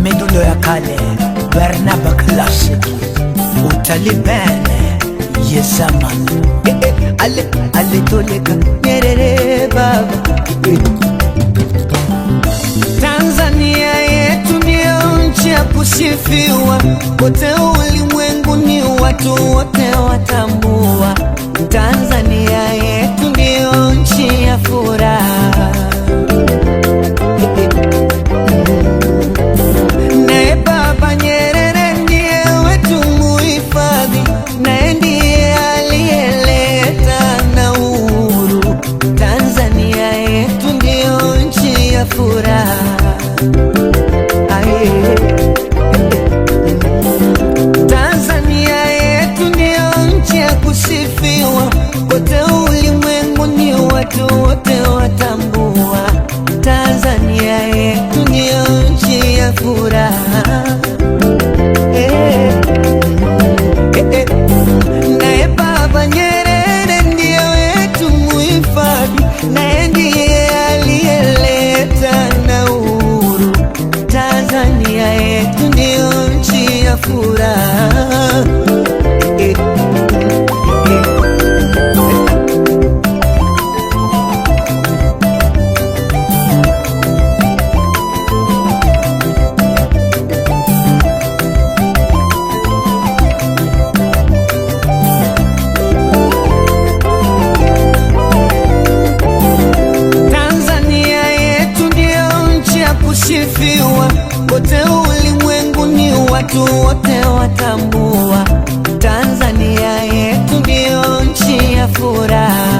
Midundo ya kale Barnaba Classic utalibene yezaman ale toleka nyerere baba. Tanzania yetu ndio nchi ya kusifiwa, kote ulimwenguni watu wote watambua. Tanzania yetu ndio nchi ya furaha. Tanzania yetu ndio nchi ya kusifiwa, kote ulimwenguni watu wote watambua. Tanzania yetu ndio nchi ya furaha. Naye Baba Nyerere ndio wetu muhifadhi, naye ndiye aliyeleta na uhuru. Tanzania yetu ndio nchi ya furaha. Tanzania yetu ndio nchi ya kusifiwa, kote ulimwenguni watu wote watambua. Tanzania yetu ndio nchi ya furaha.